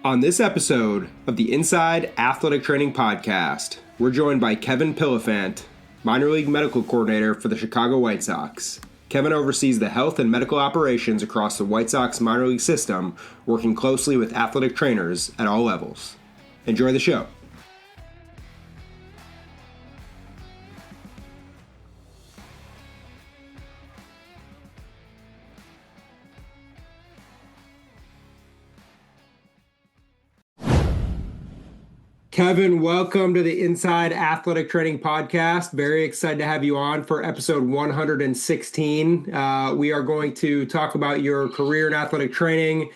On this episode of the Inside Athletic Training Podcast, we're joined by Kevin Pillifant, minor league medical coordinator for the Chicago White Sox. Kevin oversees the health and medical operations across the White Sox minor league system, working closely with athletic trainers at all levels. Enjoy the show. Kevin, welcome to the Inside Athletic Training Podcast. Very excited to have you on for episode 116. We are going to talk about your career in athletic training,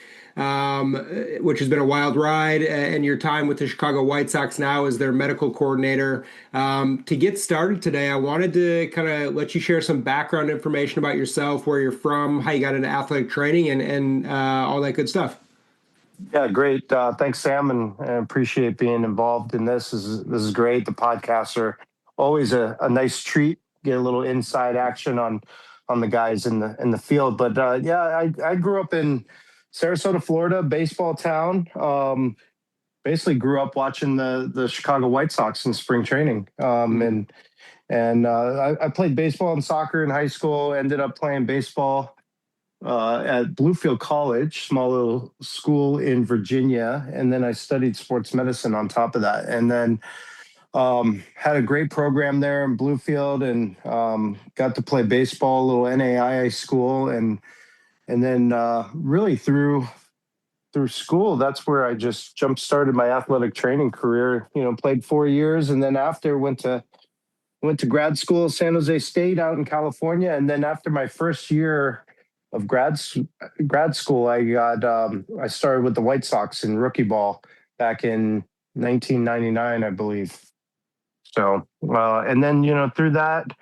which has been a wild ride, and your time with the Chicago White Sox now as their medical coordinator. To get started today, I wanted to kind of let you share some background information about yourself, where you're from, how you got into athletic training, and all that good stuff. Yeah, great. Thanks, Sam, and I appreciate being involved in this. This is great. The podcasts are always a nice treat. Get a little inside action on the guys in the field. But I grew up in Sarasota, Florida, baseball town. Basically grew up watching the Chicago White Sox in spring training. I played baseball and soccer in high school. Ended up playing baseball at Bluefield College, small little school in Virginia. And then I studied sports medicine on top of that. And then had a great program there in Bluefield and got to play baseball, a little NAIA school. And then really through school, that's where I just jump-started my athletic training career. Played 4 years. And then after went to grad school at San Jose State out in California. And then after my first year of grad school, I started with the White Sox in rookie ball back in 1999, I believe. So, and then, through that,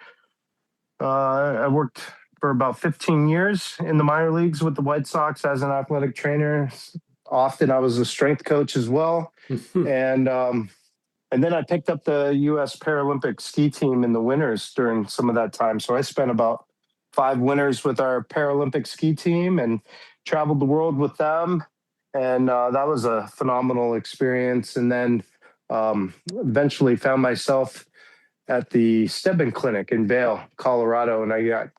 I worked for about 15 years in the minor leagues with the White Sox as an athletic trainer. Often I was a strength coach as well. And then I picked up the U.S. Paralympic ski team in the winters during some of that time. So I spent about 5 winters with our Paralympic ski team and traveled the world with them. And that was a phenomenal experience. And then eventually found myself at the Stebbin Clinic in Vail, Colorado. And I got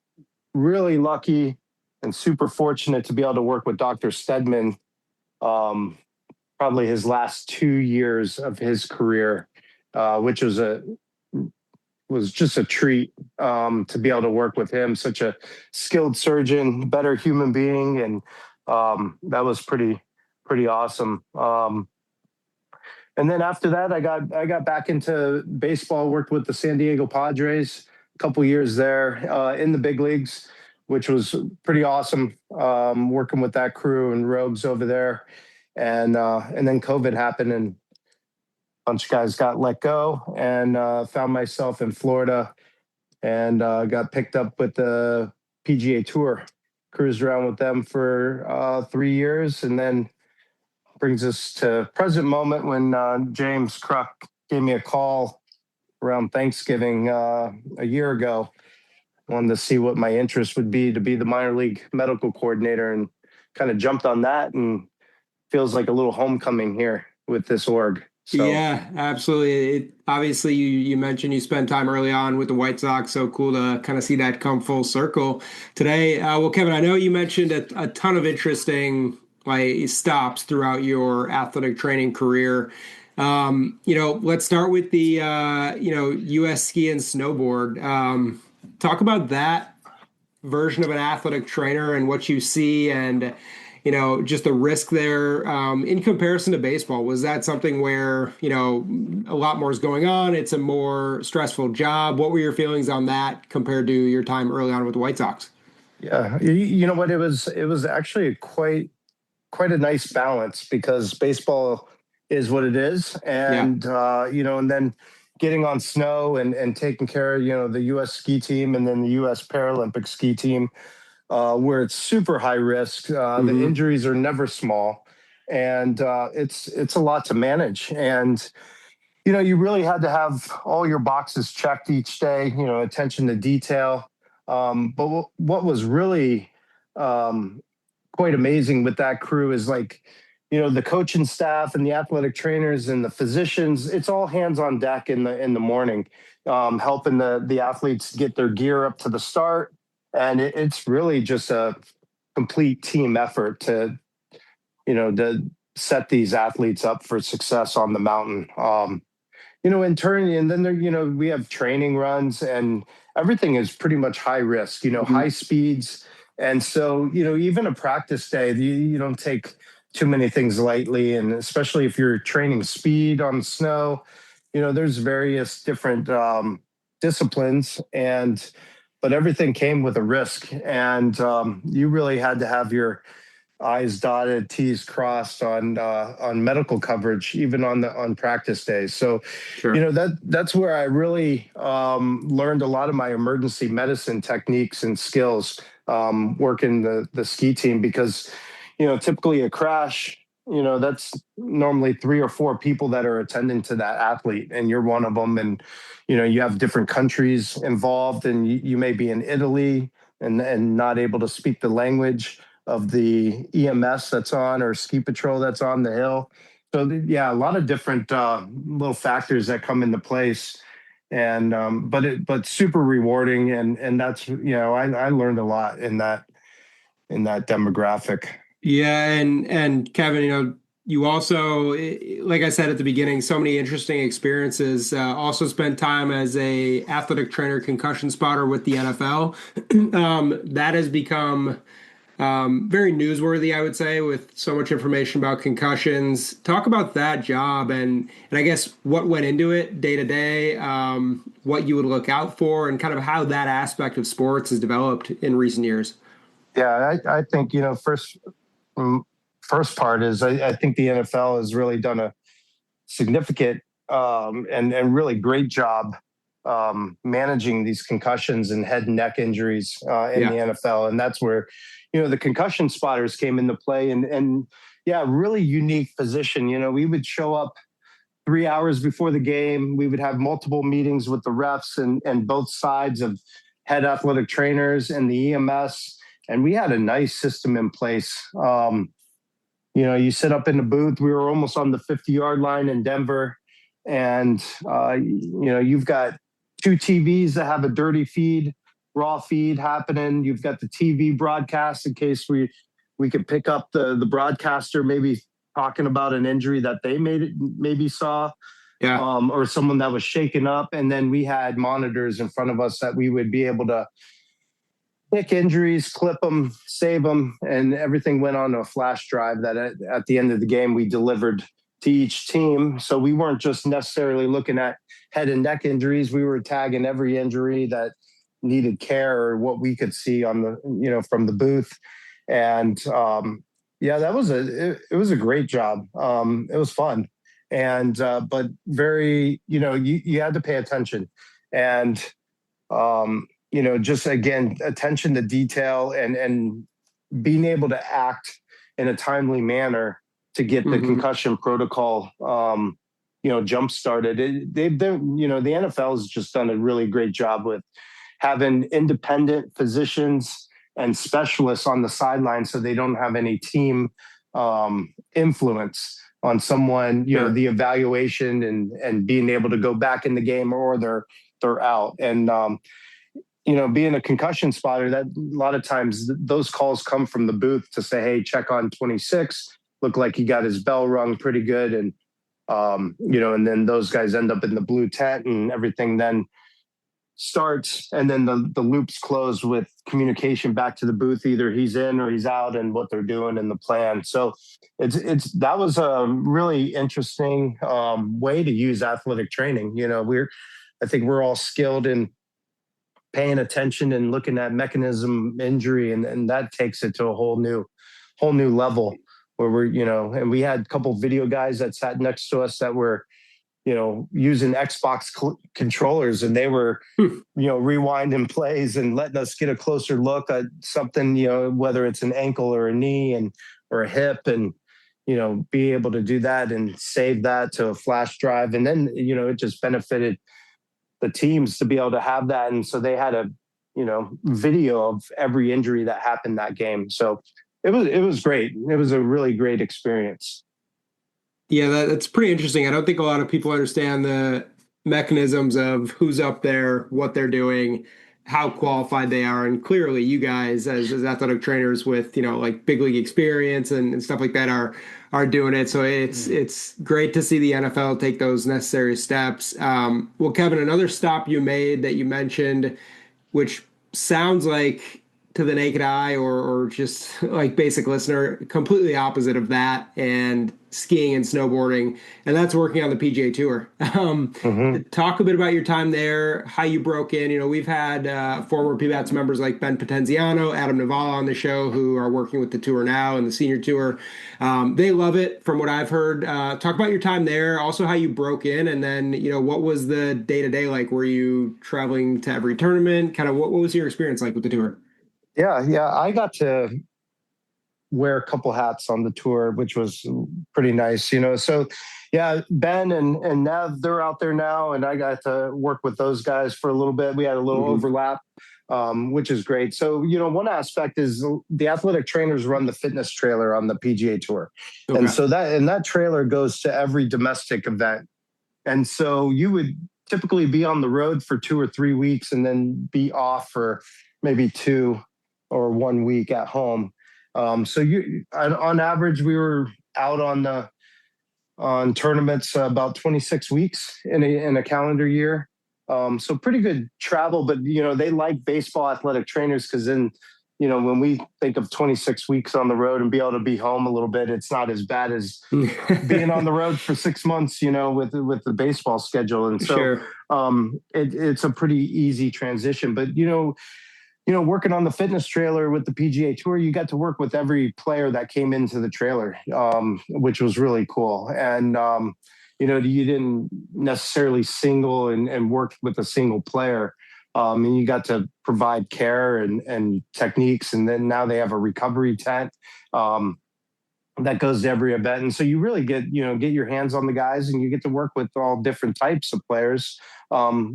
really lucky and super fortunate to be able to work with Dr. Stedman, probably his last 2 years of his career, which was just a treat to be able to work with him. Such a skilled surgeon, better human being, and that was pretty awesome. And then after that, I got back into baseball. Worked with the San Diego Padres a couple years there in the big leagues, which was pretty awesome. Working with that crew and Rogues over there, and then COVID happened and bunch of guys got let go, and found myself in Florida and got picked up with the PGA Tour. Cruised around with them for 3 years, and then brings us to present moment when James Kruk gave me a call around Thanksgiving a year ago. Wanted to see what my interest would be to be the minor league medical coordinator, and kind of jumped on that, and feels like a little homecoming here with this org. So. Yeah, absolutely. Obviously, you mentioned you spent time early on with the White Sox. So cool to kind of see that come full circle today. Well, Kevin, I know you mentioned a ton of interesting stops throughout your athletic training career. Let's start with the U.S. ski and snowboard. Talk about that version of an athletic trainer and what you see, and just the risk there in comparison to baseball. Was that something where, a lot more is going on? It's a more stressful job. What were your feelings on that compared to your time early on with the White Sox? Yeah, you know what? It was actually quite a nice balance, because baseball is what it is. And, and then getting on snow and taking care of, the U.S. ski team and then the U.S. Paralympic ski team, where it's super high risk. The injuries are never small, and it's a lot to manage. And, you really had to have all your boxes checked each day, attention to detail. But what was really quite amazing with that crew is the coaching staff and the athletic trainers and the physicians, it's all hands on deck in the morning, helping the athletes get their gear up to the start. And it's really just a complete team effort to set these athletes up for success on the mountain. In turn, and then we have training runs, and everything is pretty much high risk, Mhm. high speeds. And so, even a practice day, you don't take too many things lightly. And especially if you're training speed on snow, there's various different disciplines, but everything came with a risk. And you really had to have your I's dotted, T's crossed on medical coverage, even on practice days. So, Sure. that's where I really learned a lot of my emergency medicine techniques and skills, working the ski team, because typically a crash, that's normally 3 or 4 people that are attending to that athlete, and you're one of them. And you have different countries involved, and you may be in Italy and not able to speak the language of the EMS that's on, or ski patrol that's on the hill. So yeah, a lot of different little factors that come into place, and but super rewarding, and that's I learned a lot in that demographic. Yeah, and Kevin, you also, like I said at the beginning, so many interesting experiences. Also spent time as a athletic trainer, concussion spotter with the NFL. That has become very newsworthy, I would say, with so much information about concussions. Talk about that job and I guess what went into it day to day, what you would look out for, and kind of how that aspect of sports has developed in recent years. Yeah, I think um, first part is I think the NFL has really done a significant and really great job managing these concussions and head and neck injuries in the Yeah. NFL, and that's where the concussion spotters came into play, and yeah, really unique position. We would show up 3 hours before the game. We would have multiple meetings with the refs and both sides of head athletic trainers and the EMS, and we had a nice system in place. You sit up in the booth. We were almost on the 50-yard line in Denver, and you've got two TVs that have a dirty feed, raw feed happening. You've got the TV broadcast in case we could pick up the broadcaster maybe talking about an injury that they maybe saw, Yeah. or someone that was shaken up, and then we had monitors in front of us that we would be able to pick injuries, clip them, save them, and everything went on a flash drive that at the end of the game we delivered to each team. So we weren't just necessarily looking at head and neck injuries. We were tagging every injury that needed care or what we could see on from the booth. And yeah, it was a great job. It was fun, and but very you had to pay attention, and just again, attention to detail and being able to act in a timely manner to get the Hmm. concussion protocol, jump started. The NFL has just done a really great job with having independent physicians and specialists on the sideline, so they don't have any team influence on someone, Sure. the evaluation and being able to go back in the game, or they're out. And being a concussion spotter, that a lot of times those calls come from the booth to say, "Hey, check on 26. Look like he got his bell rung pretty good," and and then those guys end up in the blue tent, and everything then starts, and then the loops close with communication back to the booth. Either he's in or he's out, and what they're doing and the plan. So it's that was a really interesting way to use athletic training. I think we're all skilled in paying attention and looking at mechanism injury, and that takes it to a whole new level, where and we had a couple video guys that sat next to us that were using Xbox controllers, and they were Hmm. rewinding plays and letting us get a closer look at something, whether it's an ankle or a knee or a hip, and be able to do that and save that to a flash drive. And then it just benefited the teams to be able to have that. And so they had a, video of every injury that happened that game. So it was great. It was a really great experience. Yeah, that's pretty interesting. I don't think a lot of people understand the mechanisms of who's up there, what they're doing, how qualified they are. And clearly you guys as athletic trainers with, like big league experience and stuff like that are doing it. So it's great to see the NFL take those necessary steps. Well, Kevin, another stop you made that you mentioned, which sounds like to the naked eye or just like basic listener, completely opposite of that and skiing and snowboarding, and that's working on the PGA Tour. Hmm. Talk a bit about your time there, how you broke in. We've had former PBATS members like Ben Potenziano, Adam Navala on the show who are working with the tour now and the senior tour. They love it from what I've heard. Talk about your time there, also how you broke in, and then, what was the day to day like? Were you traveling to every tournament? Kind of what was your experience like with the tour? Yeah. I got to wear a couple hats on the tour, which was pretty nice, So, yeah, Ben and Nev, they're out there now, and I got to work with those guys for a little bit. We had a little Hmm. overlap, which is great. So, one aspect is the athletic trainers run the fitness trailer on the PGA Tour, and Okay. so that trailer goes to every domestic event, and so you would typically be on the road for 2 or 3 weeks and then be off for maybe 2 or 1 week at home. So on average, we were out on tournaments about 26 weeks in a calendar year. So pretty good travel, but they like baseball athletic trainers because then when we think of 26 weeks on the road and be able to be home a little bit, it's not as bad as being on the road for 6 months, with the baseball schedule. And so Sure. it's a pretty easy transition. But working on the fitness trailer with the PGA Tour, you got to work with every player that came into the trailer, which was really cool. And you didn't necessarily single and work with a single player. And you got to provide care and techniques. And then now they have a recovery tent. That goes to every event. And so you really get your hands on the guys and you get to work with all different types of players,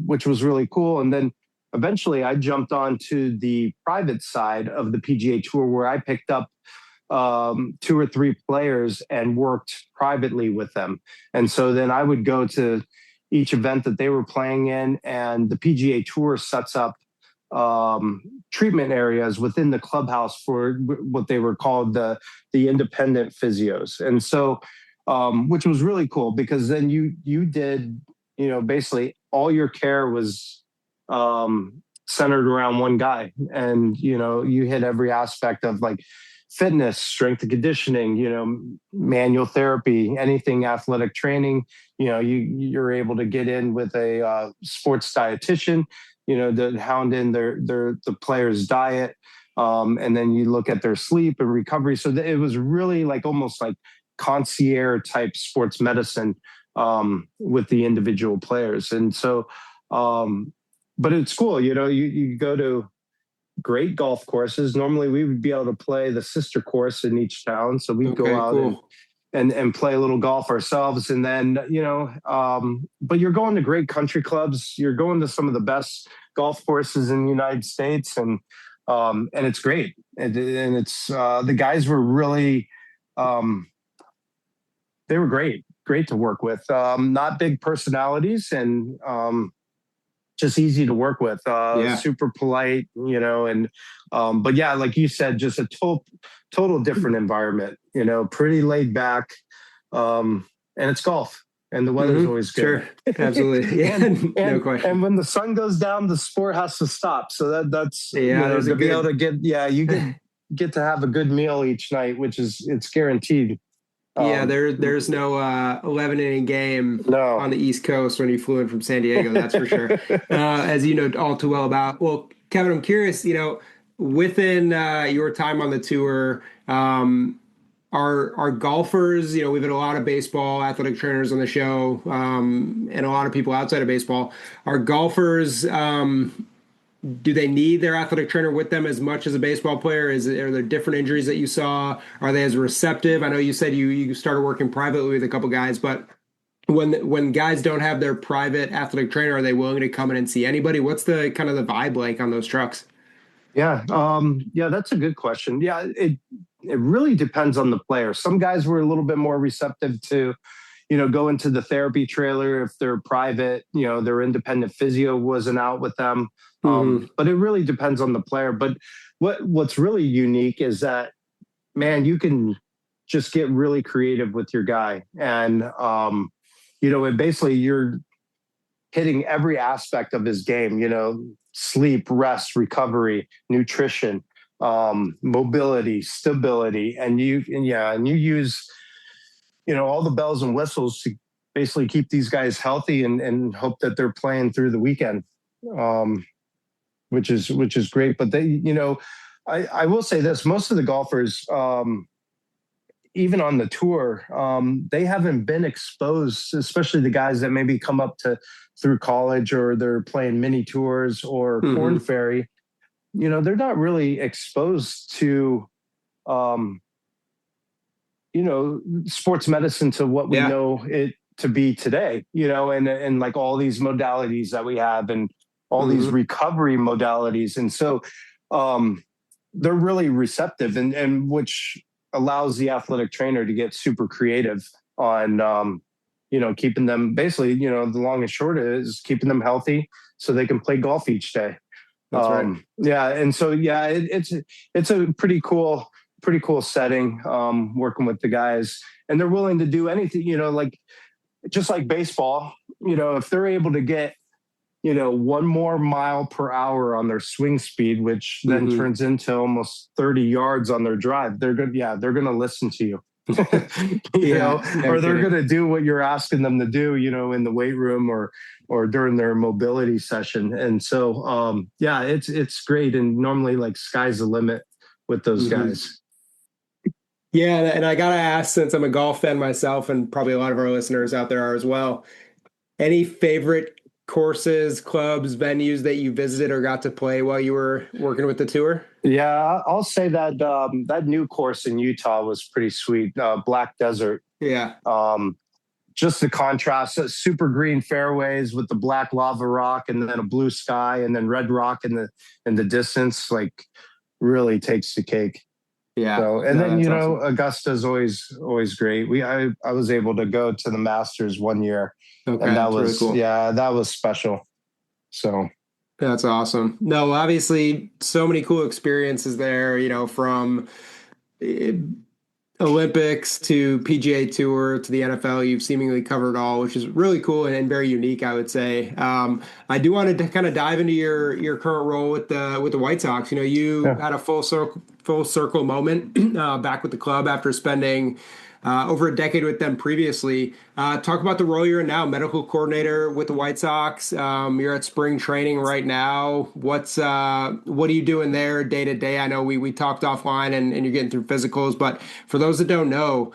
which was really cool. And then eventually I jumped on to the private side of the PGA Tour where I picked up 2 or 3 players and worked privately with them. And so then I would go to each event that they were playing in, and the PGA Tour sets up treatment areas within the clubhouse for what they were called the independent physios. And so, which was really cool because then you did, basically all your care was centered around one guy, and you hit every aspect of like fitness, strength and conditioning, manual therapy, anything athletic training. You're able to get in with a sports dietitian, to hound in the player's diet, and then you look at their sleep and recovery. So it was really like almost like concierge type sports medicine with the individual players. And so, but it's cool, you go to great golf courses. Normally we would be able to play the sister course in each town. So we'd go Okay, out cool. and play a little golf ourselves. And then, but you're going to great country clubs. You're going to some of the best golf courses in the United States. And it's great. And it's, the guys were really, they were great to work with. Not big personalities and, just easy to work with, Yeah. super polite, and, but yeah, like you said, just a total different environment, pretty laid back. And it's golf and the weather's always good. Sure. Absolutely. Yeah. No And question. when the sun goes down, the sport has to stop. So that's, Yeah, there's a to be able good to you get to have a good meal each night, which is, it's guaranteed. yeah, Um, there's no 11 inning game no. on the East Coast when you flew in from San Diego, that's for sure. As you know all too well about. Well, Kevin, I'm curious, within your time on the tour, are golfers, we've had a lot of baseball athletic trainers on the show, and a lot of people outside of baseball. Are golfers, do they need their athletic trainer with them as much as a baseball player? Are there different injuries that you saw? Are they as receptive? I know you said you started working privately with a couple guys, but when guys don't have their private athletic trainer, are they willing to come in and see anybody? What's the kind of the vibe like on those trucks? Yeah, that's a good question. Yeah, it really depends on the player. Some guys were a little bit more receptive to, go into the therapy trailer if they're private. Their independent physio wasn't out with them. Mm-hmm. But it really depends on the player. But what's really unique is that, man, you can just get really creative with your guy. And, and basically you're hitting every aspect of his game, sleep, rest, recovery, nutrition, mobility, stability. And you use, all the bells and whistles to basically keep these guys healthy and hope that they're playing through the weekend, which is great. But I will say this: most of the golfers, even on the tour, they haven't been exposed, especially the guys that maybe come up through college or they're playing mini tours or Corn Ferry. They're not really exposed to, sports medicine to what we know it to be today, and like all these modalities that we have and all these recovery modalities. And so they're really receptive and which allows the athletic trainer to get super creative on, keeping them basically, the long and short is keeping them healthy so they can play golf each day. That's right. Yeah. And so, it's a pretty cool setting, working with the guys, and they're willing to do anything, like just like baseball, if they're able to get, 1 more mile per hour on their swing speed, which then turns into almost 30 yards on their drive, they're going to listen to you, or they're going to do what you're asking them to do, in the weight room or during their mobility session. And so, it's great. And normally like sky's the limit with those guys. Yeah. And I got to ask, since I'm a golf fan myself, and probably a lot of our listeners out there are as well, any favorite courses, clubs, venues that you visited or got to play while you were working with the tour? Yeah, I'll say that that new course in Utah was pretty sweet. Black Desert. Yeah. Just the contrast, super green fairways with the black lava rock and then a blue sky and then red rock in the distance, like really takes the cake. Yeah. So, and then awesome. Augusta's always great. I was able to go to the Masters one year. Okay, and that was really cool. that was special. So that's awesome. No, obviously so many cool experiences there, from Olympics to PGA Tour to the NFL. You've seemingly covered all, which is really cool and very unique, I would say. I do want to kind of dive into your current role with the White Sox. You had a full circle moment back with the club after spending over a decade with them previously. Talk about the role you're in now, medical coordinator with the White Sox. You're at spring training right now. What are you doing there day to day? I know we talked offline and you're getting through physicals, but for those that don't know,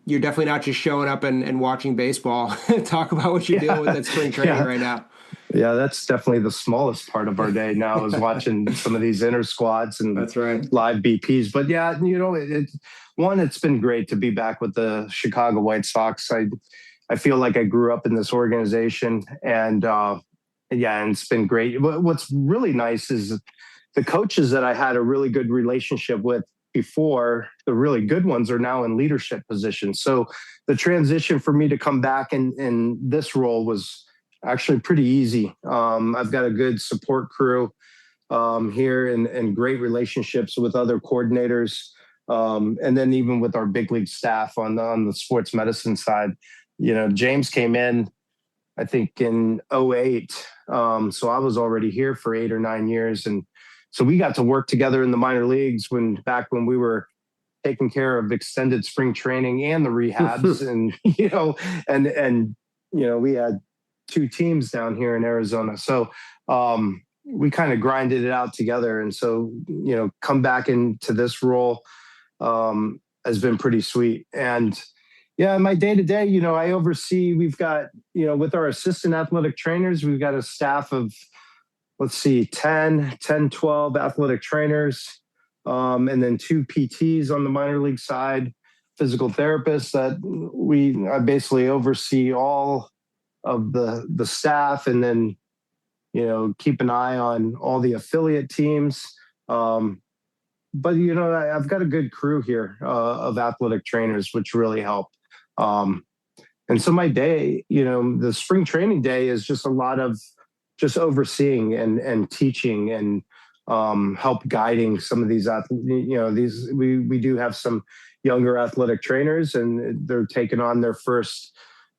you're definitely not just showing up and watching baseball. Talk about what you're dealing with at spring training right now. Yeah, that's definitely the smallest part of our day now is watching some of these inner squads and that's right. live BPs. But yeah, it's been great to be back with the Chicago White Sox. I feel like I grew up in this organization, and it's been great. What's really nice is the coaches that I had a really good relationship with before, the really good ones are now in leadership positions. So the transition for me to come back in this role was actually pretty easy. I've got a good support crew here and great relationships with other coordinators. And then even with our big league staff on the sports medicine side, James came in, I think in 2008. So I was already here for 8 or 9 years. And so we got to work together in the minor leagues back when we were taking care of extended spring training and the rehabs and, we had 2 teams down here in Arizona. So, we kind of grinded it out together. And so, come back into this role, has been pretty sweet. And my day to day, I oversee, we've got, with our assistant athletic trainers, we've got a staff of, 10, 12 athletic trainers, and then 2 PTs on the minor league side, physical therapists that I basically oversee all of the staff, and then, keep an eye on all the affiliate teams. But, I've got a good crew here of athletic trainers, which really help. And so my day, the spring training day is just a lot of just overseeing and teaching and help guiding some of these athletes. We do have some younger athletic trainers, and they're taking on their first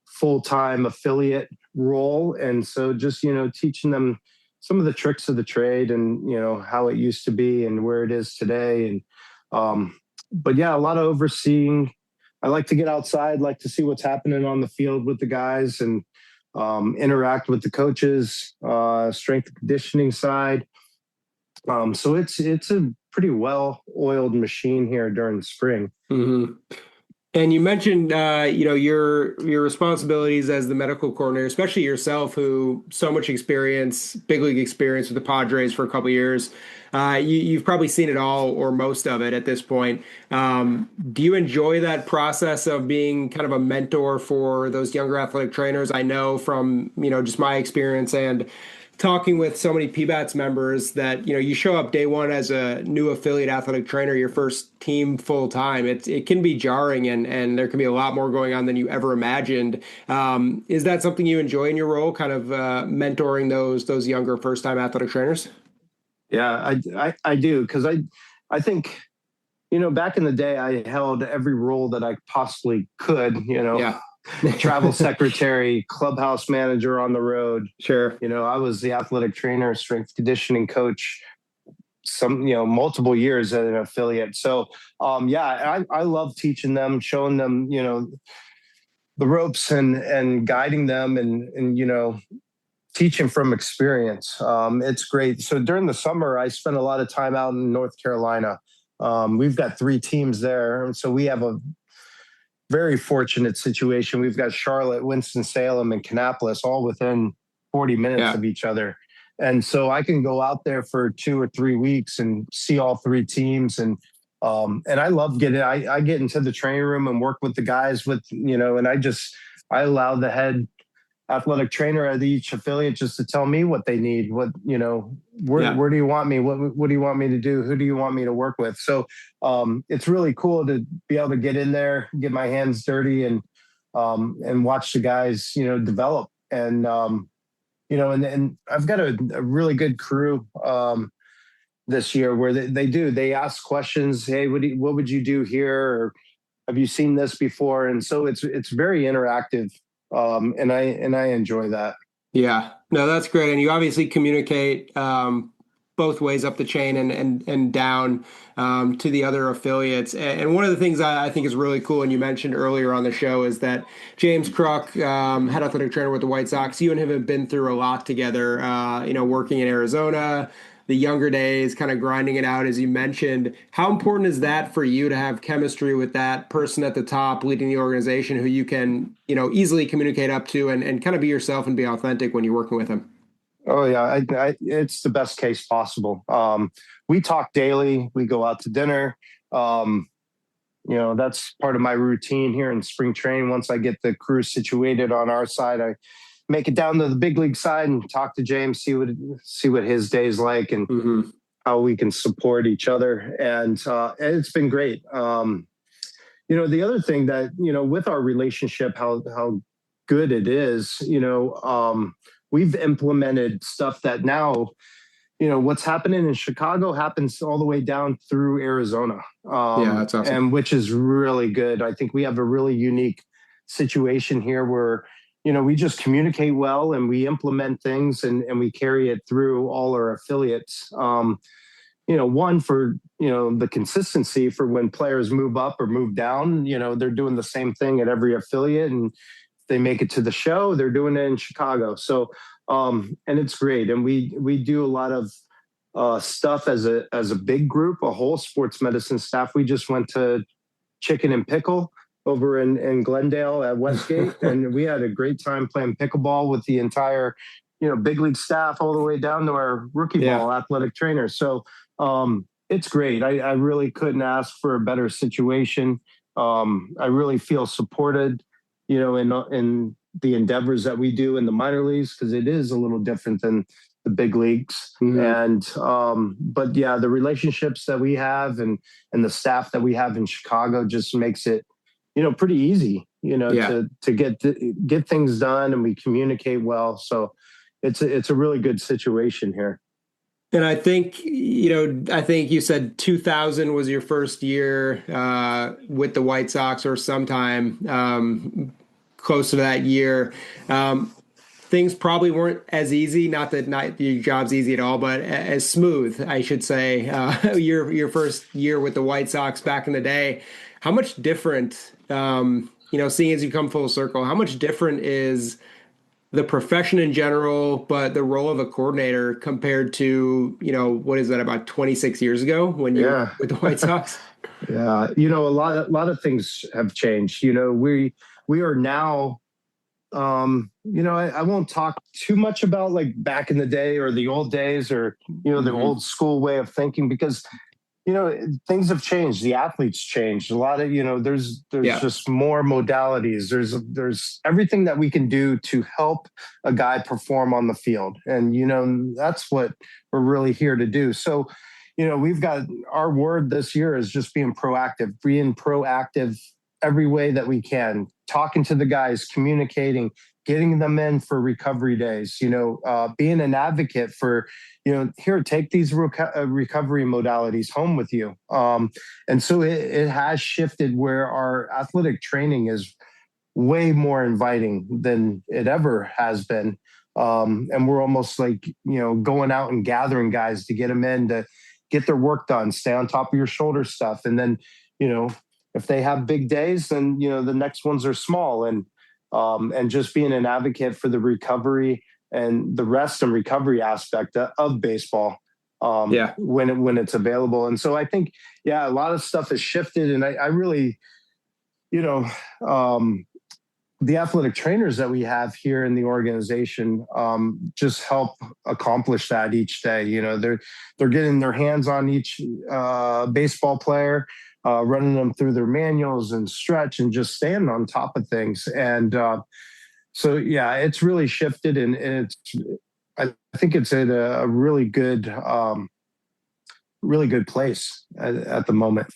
full-time affiliate role. And so just, teaching them some of the tricks of the trade and, how it used to be and where it is today. And, but yeah, a lot of overseeing. I like to get outside, like to see what's happening on the field with the guys and interact with the coaches, strength and conditioning side. So it's a pretty well-oiled machine here during spring. Mm-hmm. And you mentioned, your responsibilities as the medical coordinator, especially yourself, who so much experience, big league experience with the Padres for a couple of years. You've probably seen it all or most of it at this point. Do you enjoy that process of being kind of a mentor for those younger athletic trainers? I know from, just my experience and talking with so many PBATS members that, you show up day one as a new affiliate athletic trainer, your first team full time. It can be jarring and there can be a lot more going on than you ever imagined. Is that something you enjoy in your role, kind of mentoring those younger first time athletic trainers? Yeah, I do. Because I think, back in the day, I held every role that I possibly could, Yeah. travel secretary, clubhouse manager on the road. Sure. I was the athletic trainer, strength conditioning coach, multiple years at an affiliate. So, I love teaching them, showing them, the ropes and guiding them and teaching from experience. It's great. So during the summer, I spent a lot of time out in North Carolina. We've got 3 teams there. So we have a very fortunate situation. We've got Charlotte, Winston-Salem, and Kannapolis all within 40 minutes of each other. And so I can go out there for 2 or 3 weeks and see all 3 teams. And I love I get into the training room and work with the guys and I allow the head athletic trainer at each affiliate just to tell me what they need, where do you want me? What do you want me to do? Who do you want me to work with? So it's really cool to be able to get in there, get my hands dirty and watch the guys, develop. And, and I've got a really good crew this year where they ask questions. Hey, what would you do here? Or have you seen this before? And so it's very interactive. And I enjoy that. Yeah, no, that's great. And you obviously communicate both ways up the chain and down to the other affiliates. And one of the things I think is really cool, and you mentioned earlier on the show, is that James Kruk, head athletic trainer with the White Sox, you and him have been through a lot together, working in Arizona, the younger days, kind of grinding it out, as you mentioned. How important is that for you to have chemistry with that person at the top leading the organization who you can, easily communicate up to and kind of be yourself and be authentic when you're working with him? Oh yeah, it's the best case possible. We talk daily. We go out to dinner. That's part of my routine here in spring training. Once I get the crew situated on our side, I make it down to the big league side and talk to James, see what his day's like and how we can support each other. And it's been great. The other thing that, with our relationship, how good it is, we've implemented stuff that now, what's happening in Chicago happens all the way down through Arizona. That's awesome. And which is really good. I think we have a really unique situation here where, we just communicate well and we implement things and we carry it through all our affiliates. One for, the consistency for when players move up or move down, they're doing the same thing at every affiliate. And if they make it to the show, they're doing it in Chicago. So, and it's great. And we do a lot of stuff as a big group, a whole sports medicine staff. We just went to Chicken and Pickle over in Glendale at Westgate. And we had a great time playing pickleball with the entire, big league staff all the way down to our rookie ball athletic trainers. So it's great. I really couldn't ask for a better situation. I really feel supported, in the endeavors that we do in the minor leagues, because it is a little different than the big leagues. And but the relationships that we have and the staff that we have in Chicago just makes it pretty easy, Yeah. to get things done, and we communicate well. So it's a really good situation here. And I think you said 2000 was your first year with the White Sox, or sometime close to that year. Things probably weren't as easy. Not that not your job's easy at all, but as smooth, I should say. Your first year with the White Sox back in the day, how much different? Seeing as you come full circle, how much different is the profession in general, but the role of a coordinator compared to, what is that, about 26 years ago when you were Yeah. with the White Sox? Yeah. A lot of things have changed. We are now, I won't talk too much about like back in the day or the old days, or, the Hmm. old school way of thinking, because things have changed. The athletes changed a lot. There's Yeah. just more modalities. There's everything that we can do to help a guy perform on the field, and that's what we're really here to do. So we've got, our word this year is just being proactive every way that we can, talking to the guys, communicating, getting them in for recovery days, being an advocate for, here, take these recovery modalities home with you. And so it has shifted where our athletic training is way more inviting than it ever has been. And we're almost like, going out and gathering guys to get them in to get their work done, stay on top of your shoulder stuff. And then, you know, if they have big days, then, the next ones are small. And just being an advocate for the recovery and the rest and recovery aspect of baseball, Yeah. when it's available. And so I think, yeah, a lot of stuff has shifted. And I really, you know, um, the athletic trainers that we have here in the organization, just help accomplish that each day. They're getting their hands on each baseball player, running them through their manuals and stretch and just staying on top of things. And so, yeah, it's really shifted, and I think it's at a really good place at the moment.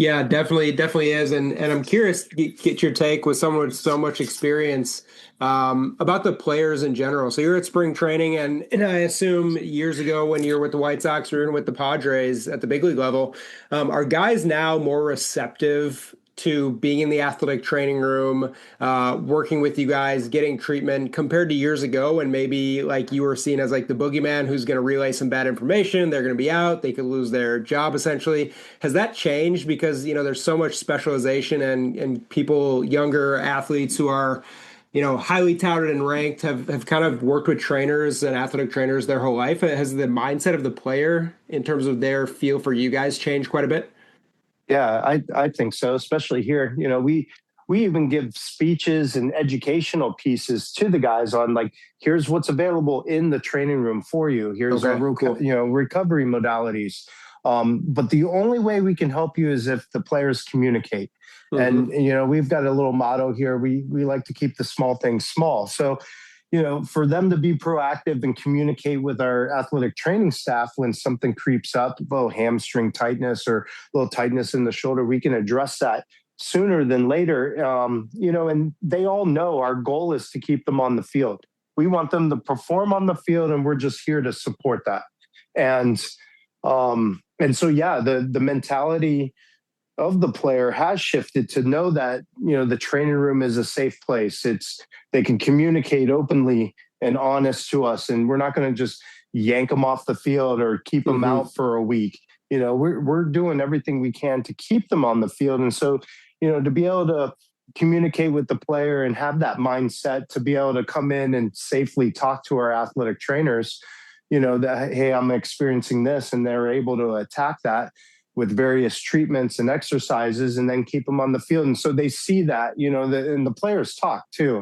Yeah, definitely is, and I'm curious to get your take with someone with so much experience about the players in general. So you're at spring training, and I assume years ago when you're with the White Sox or even with the Padres at the big league level, are guys now more receptive to being in the athletic training room, working with you guys, getting treatment compared to years ago when maybe like you were seen as like the boogeyman who's going to relay some bad information, they're going to be out, they could lose their job essentially. Has that changed because there's so much specialization, and people, younger athletes who are highly touted and ranked have kind of worked with trainers and athletic trainers their whole life? Has the mindset of the player in terms of their feel for you guys changed quite a bit? Yeah, I think so. Especially here, we even give speeches and educational pieces to the guys on, like, here's what's available in the training room for you. Here's our Okay, cool. recovery modalities. But the only way we can help you is if the players communicate. And Hmm. we've got a little motto here. We like to keep the small things small. So for them to be proactive and communicate with our athletic training staff when something creeps up, a little hamstring tightness or a little tightness in the shoulder, we can address that sooner than later. And they all know our goal is to keep them on the field. We want them to perform on the field, and we're just here to support that. And so, yeah, the mentality of the player has shifted to know that the training room is a safe place. They can communicate openly and honest to us, and we're not going to just yank them off the field or keep them Hmm. out for a week. We're doing everything we can to keep them on the field. And so to be able to communicate with the player and have that mindset to be able to come in and safely talk to our athletic trainers, that, hey, I'm experiencing this, and they're able to attack that with various treatments and exercises, and then keep them on the field. And so they see that, and the players talk too,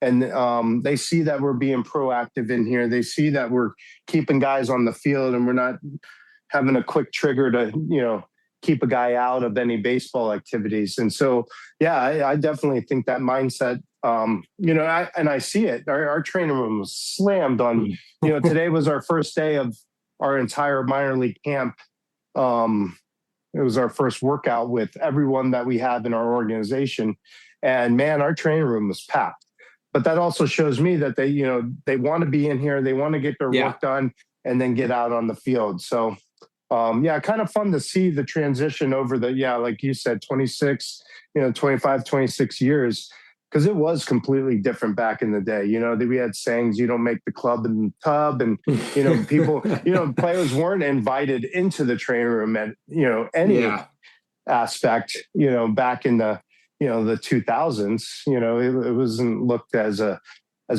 and they see that we're being proactive in here. They see that we're keeping guys on the field, and we're not having a quick trigger to, keep a guy out of any baseball activities. And so, yeah, I definitely think that mindset, I see it. Our training room was slammed on, today was our first day of our entire minor league camp. um, it was our first workout with everyone that we have in our organization. And man, our training room was packed. But that also shows me that they want to be in here, they want to get their work done and then get out on the field. So kind of fun to see the transition over like you said, 26, 25, 26 years, because it was completely different back in the day. We had sayings, you don't make the club in the tub. And, people, players weren't invited into the training room at, any aspect, back in the 2000s. It wasn't looked as a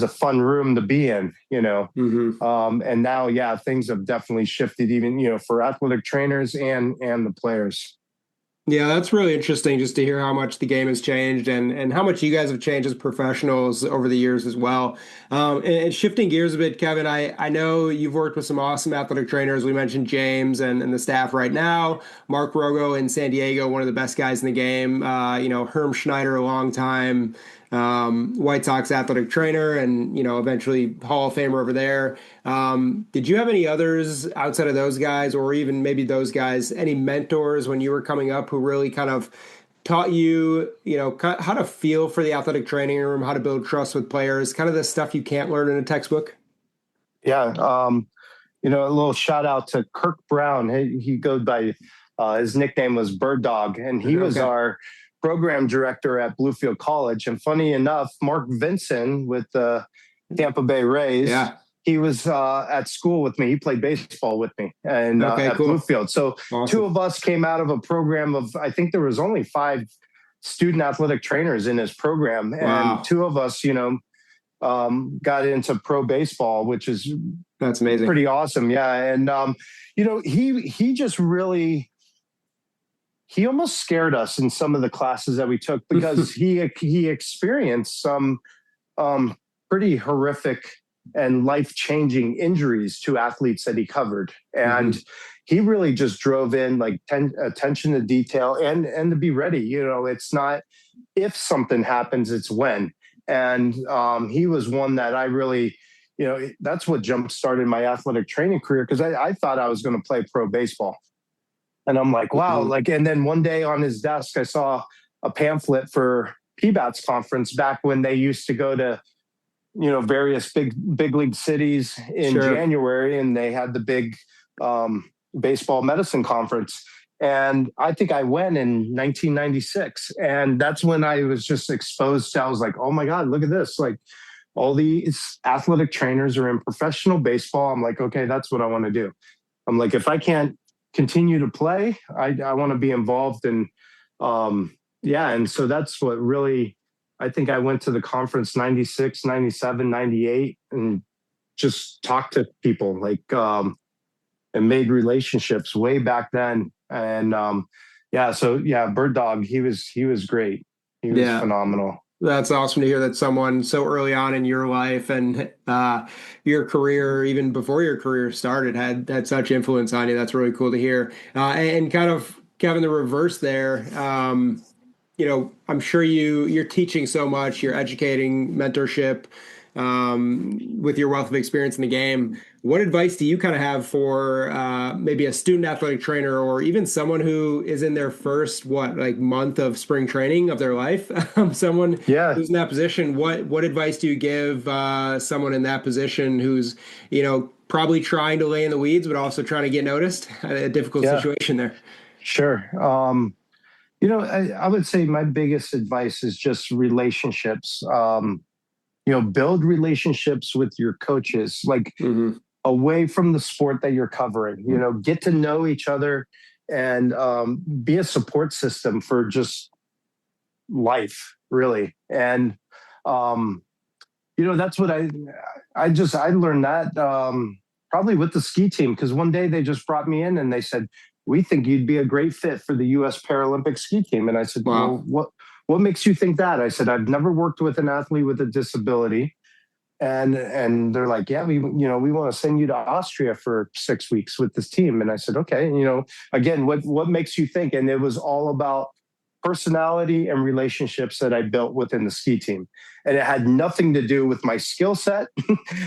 fun room to be in, and now, things have definitely shifted even, for athletic trainers and the players. Yeah, that's really interesting just to hear how much the game has changed and how much you guys have changed as professionals over the years as well. And shifting gears a bit, Kevin, I know you've worked with some awesome athletic trainers. We mentioned James and the staff right now. Mark Rogo in San Diego, one of the best guys in the game. Herm Schneider, a long time White Sox athletic trainer and, eventually Hall of Famer over there. Did you have any others outside of those guys, or even maybe those guys, any mentors when you were coming up who really kind of taught you, how to feel for the athletic training room, how to build trust with players, kind of the stuff you can't learn in a textbook? Yeah. A little shout out to Kirk Brown. He goes by, his nickname was Bird Dog, and he was our program director at Bluefield College. And funny enough, Mark Vinson with the Tampa Bay Rays, he was at school with me. He played baseball with me and at Bluefield. So awesome. Two of us came out of a program of, I think there was only 5 student athletic trainers in his program. And two of us, got into pro baseball, which is that's amazing. Pretty awesome. Yeah. And, he just really, he almost scared us in some of the classes that we took because he experienced some pretty horrific and life-changing injuries to athletes that he covered. And he really just drove in like attention to detail and to be ready. It's not if something happens, it's when. And he was one that I really, that's what jump-started my athletic training career, because I thought I was going to play pro baseball. And I'm like, wow. And then one day on his desk, I saw a pamphlet for PBAT's conference back when they used to go to, various big league cities in January, and they had the big baseball medicine conference. And I think I went in 1996. And that's when I was just exposed to, I was like, oh my God, look at this. Like all these athletic trainers are in professional baseball. I'm like, okay, that's what I want to do. I'm like, if I can't continue to play, I want to be involved in, and so that's what really, I think I went to the conference 96, 97, 98 and just talked to people and made relationships way back then. And Bird Dog, he was great. He was phenomenal. That's awesome to hear that someone so early on in your life and your career, even before your career started, had such influence on you. That's really cool to hear. And kind of, Kevin, the reverse there, I'm sure you're teaching so much, you're educating, mentorship, with your wealth of experience in the game. What advice do you kind of have for maybe a student athletic trainer or even someone who is in their first, month of spring training of their life? Someone who's in that position, what advice do you give someone in that position who's, probably trying to lay in the weeds, but also trying to get noticed? A difficult situation there. Sure. I would say my biggest advice is just relationships. Build relationships with your coaches, away from the sport that you're covering, get to know each other and be a support system for just life, really. And, that's what I learned that probably with the ski team, because one day they just brought me in and they said, we think you'd be a great fit for the U.S. Paralympic ski team. And I said, wow. Well, what makes you think that? I said, I've never worked with an athlete with a disability. And they're like, yeah, we want to send you to Austria for 6 weeks with this team. And I said, okay. Again, what makes you think? And it was all about personality and relationships that I built within the ski team. And it had nothing to do with my skill set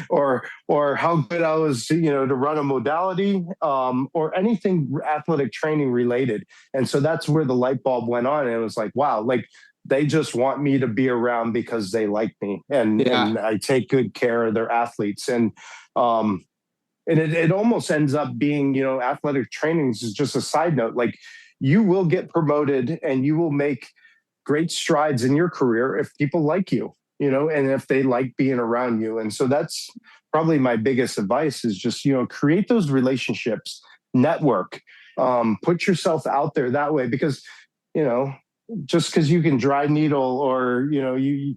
or how good I was, to run a modality, or anything athletic training related. And so that's where the light bulb went on. And it was like, wow, like they just want me to be around because they like me, and I take good care of their athletes. And it almost ends up being, athletic training is just a side note. Like, you will get promoted and you will make great strides in your career if people like you, and if they like being around you. And so that's probably my biggest advice is just, create those relationships, network, put yourself out there that way, because, just because you can dry needle or, you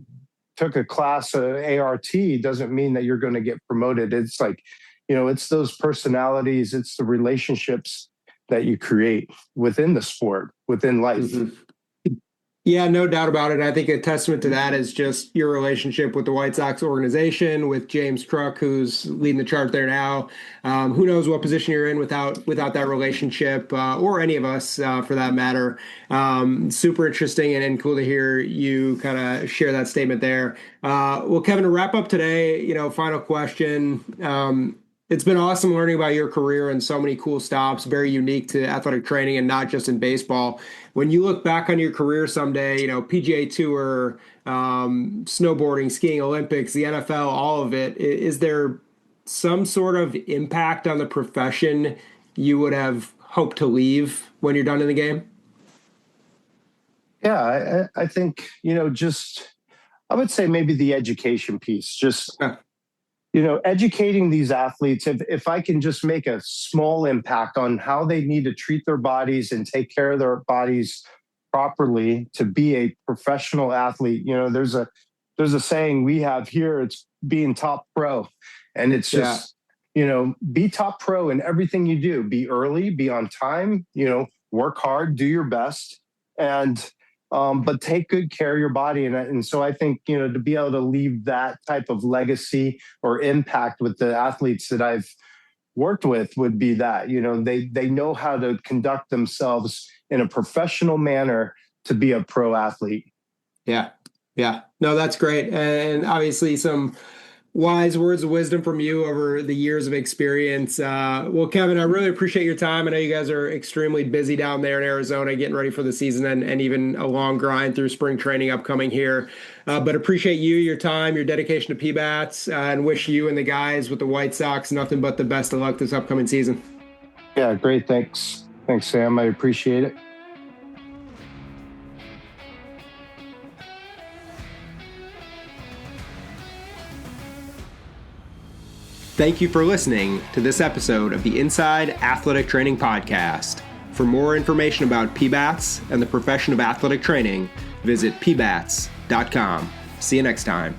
took a class ART doesn't mean that you're going to get promoted. It's like, it's those personalities, it's the relationships that you create within the sport, within life. Mm-hmm. Yeah, no doubt about it. I think a testament to that is just your relationship with the White Sox organization, with James Kruk, who's leading the chart there now. Who knows what position you're in without that relationship, or any of us for that matter. Super interesting and cool to hear you kind of share that statement there. Well, Kevin, to wrap up today, final question. It's been awesome learning about your career and so many cool stops, very unique to athletic training and not just in baseball. When you look back on your career someday, PGA Tour, snowboarding, skiing, Olympics, the NFL, all of it, is there some sort of impact on the profession you would have hoped to leave when you're done in the game? Yeah, I think, I would say maybe the education piece, just... educating these athletes, if I can just make a small impact on how they need to treat their bodies and take care of their bodies properly to be a professional athlete. There's a saying we have here, it's being top pro. And it's just, be top pro in everything you do. Be early, be on time, work hard, do your best. And but take good care of your body. And so I think, to be able to leave that type of legacy or impact with the athletes that I've worked with would be that, they know how to conduct themselves in a professional manner to be a pro athlete. Yeah. No, that's great. And obviously some wise words of wisdom from you over the years of experience. Well, Kevin, I really appreciate your time. I know you guys are extremely busy down there in Arizona, getting ready for the season and even a long grind through spring training upcoming here. But appreciate you, your time, your dedication to PBATs, and wish you and the guys with the White Sox nothing but the best of luck this upcoming season. Yeah, great. Thanks, Sam. I appreciate it. Thank you for listening to this episode of the Inside Athletic Training Podcast. For more information about PBATs and the profession of athletic training, visit pbats.com. See you next time.